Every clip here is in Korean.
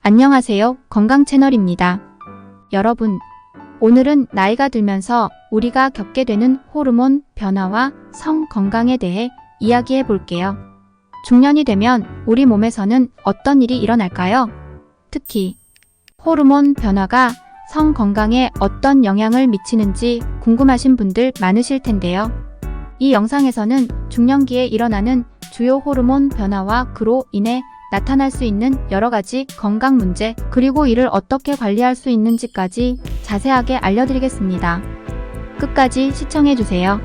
안녕하세요. 건강 채널입니다. 여러분, 오늘은 나이가 들면서 우리가 겪게 되는 호르몬 변화와 성 건강에 대해 이야기해 볼게요. 중년이 되면 우리 몸에서는 어떤 일이 일어날까요? 특히 호르몬 변화가 성 건강에 어떤 영향을 미치는지 궁금하신 분들 많으실 텐데요. 이 영상에서는 중년기에 일어나는 주요 호르몬 변화와 그로 인해 나타날 수 있는 여러 가지 건강 문제, 그리고 이를 어떻게 관리할 수 있는지까지 자세하게 알려드리겠습니다. 끝까지 시청해주세요.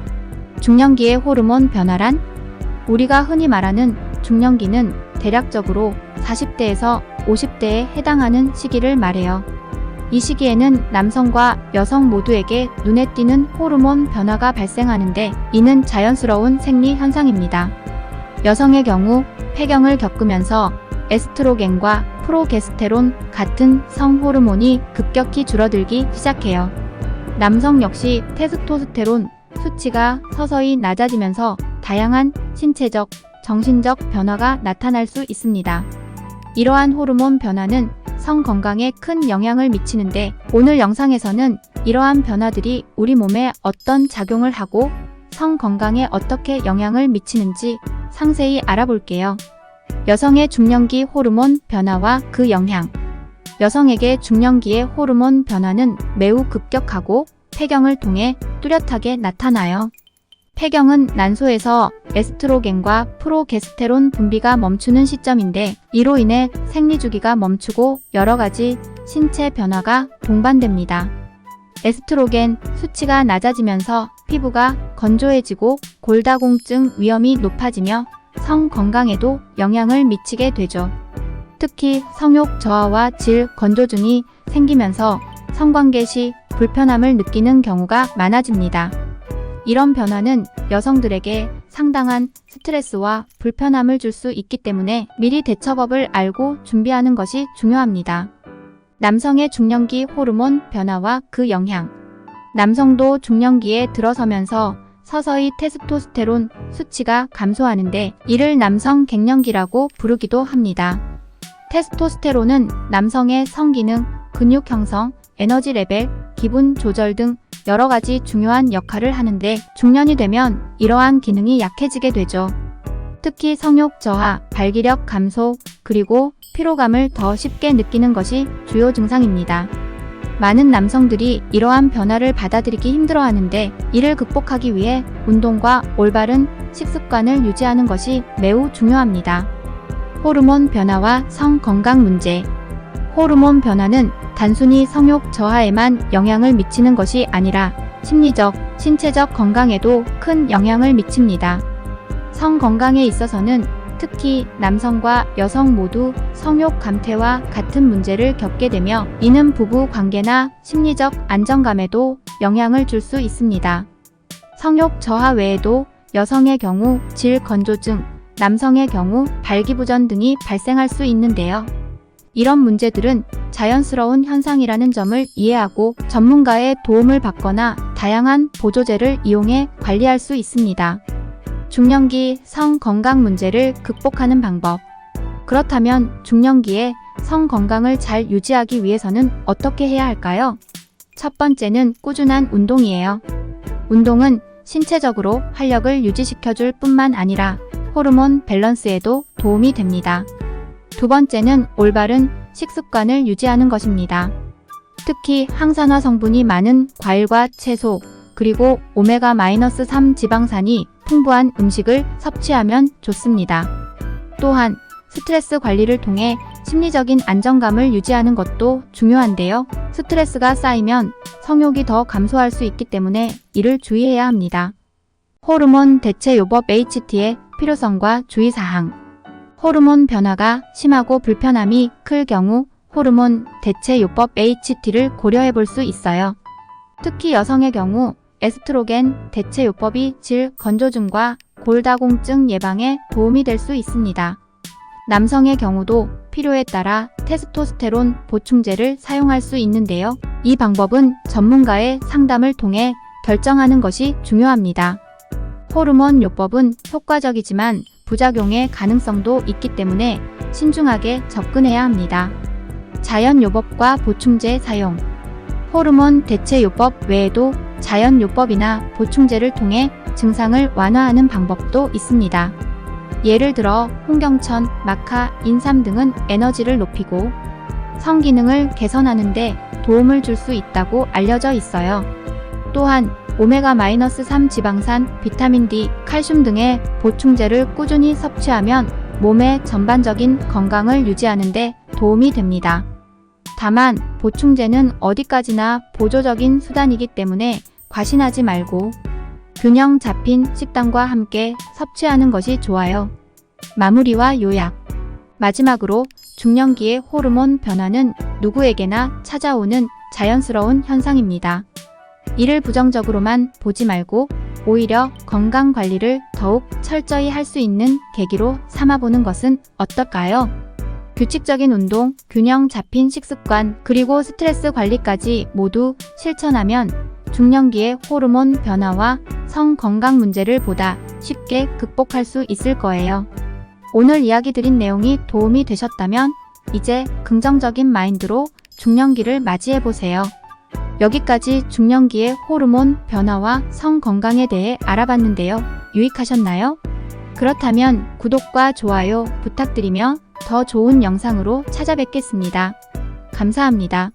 중년기의 호르몬 변화란? 우리가 흔히 말하는 중년기는 대략적으로 40대에서 50대에 해당하는 시기를 말해요. 이 시기에는 남성과 여성 모두에게 눈에 띄는 호르몬 변화가 발생하는데, 이는 자연스러운 생리 현상입니다. 여성의 경우 폐경을 겪으면서 에스트로겐과 프로게스테론 같은 성호르몬이 급격히 줄어들기 시작해요. 남성 역시 테스토스테론 수치가 서서히 낮아지면서 다양한 신체적, 정신적 변화가 나타날 수 있습니다. 이러한 호르몬 변화는 성 건강에 큰 영향을 미치는데, 오늘 영상에서는 이러한 변화들이 우리 몸에 어떤 작용을 하고 성 건강에 어떻게 영향을 미치는지 상세히 알아볼게요. 여성의 중년기 호르몬 변화와 그 영향. 여성에게 중년기의 호르몬 변화는 매우 급격하고 폐경을 통해 뚜렷하게 나타나요. 폐경은 난소에서 에스트로겐과 프로게스테론 분비가 멈추는 시점인데, 이로 인해 생리주기가 멈추고 여러 가지 신체 변화가 동반됩니다. 에스트로겐 수치가 낮아지면서 피부가 건조해지고 골다공증 위험이 높아지며 성 건강에도 영향을 미치게 되죠. 특히 성욕 저하와 질 건조증이 생기면서 성관계 시 불편함을 느끼는 경우가 많아집니다. 이런 변화는 여성들에게 상당한 스트레스와 불편함을 줄 수 있기 때문에 미리 대처법을 알고 준비하는 것이 중요합니다. 남성의 중년기 호르몬 변화와 그 영향. 남성도 중년기에 들어서면서 서서히 테스토스테론 수치가 감소하는데, 이를 남성 갱년기라고 부르기도 합니다. 테스토스테론은 남성의 성기능, 근육 형성, 에너지 레벨, 기분 조절 등 여러 가지 중요한 역할을 하는데, 중년이 되면 이러한 기능이 약해지게 되죠. 특히 성욕 저하, 발기력 감소, 그리고 피로감을 더 쉽게 느끼는 것이 주요 증상입니다. 많은 남성들이 이러한 변화를 받아들이기 힘들어하는데, 이를 극복하기 위해 운동과 올바른 식습관을 유지하는 것이 매우 중요합니다. 호르몬 변화와 성 건강 문제. 호르몬 변화는 단순히 성욕 저하에만 영향을 미치는 것이 아니라 심리적, 신체적 건강에도 큰 영향을 미칩니다. 성 건강에 있어서는 특히 남성과 여성 모두 성욕 감퇴와 같은 문제를 겪게 되며, 이는 부부 관계나 심리적 안정감에도 영향을 줄 수 있습니다. 성욕 저하 외에도 여성의 경우 질 건조증, 남성의 경우 발기부전 등이 발생할 수 있는데요. 이런 문제들은 자연스러운 현상이라는 점을 이해하고 전문가의 도움을 받거나 다양한 보조제를 이용해 관리할 수 있습니다. 중년기 성 건강 문제를 극복하는 방법. 그렇다면 중년기에 성 건강을 잘 유지하기 위해서는 어떻게 해야 할까요? 첫 번째는 꾸준한 운동이에요. 운동은 신체적으로 활력을 유지시켜줄 뿐만 아니라 호르몬 밸런스에도 도움이 됩니다. 두 번째는 올바른 식습관을 유지하는 것입니다. 특히 항산화 성분이 많은 과일과 채소, 그리고 오메가-3 지방산이 풍부한 음식을 섭취하면 좋습니다. 또한 스트레스 관리를 통해 심리적인 안정감을 유지하는 것도 중요한데요. 스트레스가 쌓이면 성욕이 더 감소할 수 있기 때문에 이를 주의해야 합니다. 호르몬 대체요법 HT의 필요성과 주의사항. 호르몬 변화가 심하고 불편함이 클 경우 호르몬 대체요법 HT를 고려해 볼 수 있어요. 특히 여성의 경우 에스트로겐 대체요법이 질 건조증과 골다공증 예방에 도움이 될 수 있습니다. 남성의 경우도 필요에 따라 테스토스테론 보충제를 사용할 수 있는데요. 이 방법은 전문가의 상담을 통해 결정하는 것이 중요합니다. 호르몬 요법은 효과적이지만 부작용의 가능성도 있기 때문에 신중하게 접근해야 합니다. 자연요법과 보충제 사용. 호르몬 대체요법 외에도 자연요법이나 보충제를 통해 증상을 완화하는 방법도 있습니다. 예를 들어 홍경천, 마카, 인삼 등은 에너지를 높이고 성기능을 개선하는 데 도움을 줄 수 있다고 알려져 있어요. 또한 오메가-3 지방산, 비타민 D, 칼슘 등의 보충제를 꾸준히 섭취하면 몸의 전반적인 건강을 유지하는 데 도움이 됩니다. 다만 보충제는 어디까지나 보조적인 수단이기 때문에 과신하지 말고 균형 잡힌 식단과 함께 섭취하는 것이 좋아요. 마무리와 요약. 마지막으로 중년기의 호르몬 변화는 누구에게나 찾아오는 자연스러운 현상입니다. 이를 부정적으로만 보지 말고 오히려 건강 관리를 더욱 철저히 할 수 있는 계기로 삼아보는 것은 어떨까요? 규칙적인 운동, 균형 잡힌 식습관, 그리고 스트레스 관리까지 모두 실천하면 중년기의 호르몬 변화와 성 건강 문제를 보다 쉽게 극복할 수 있을 거예요. 오늘 이야기 드린 내용이 도움이 되셨다면 이제 긍정적인 마인드로 중년기를 맞이해보세요. 여기까지 중년기의 호르몬 변화와 성 건강에 대해 알아봤는데요. 유익하셨나요? 그렇다면 구독과 좋아요 부탁드리며 더 좋은 영상으로 찾아뵙겠습니다. 감사합니다.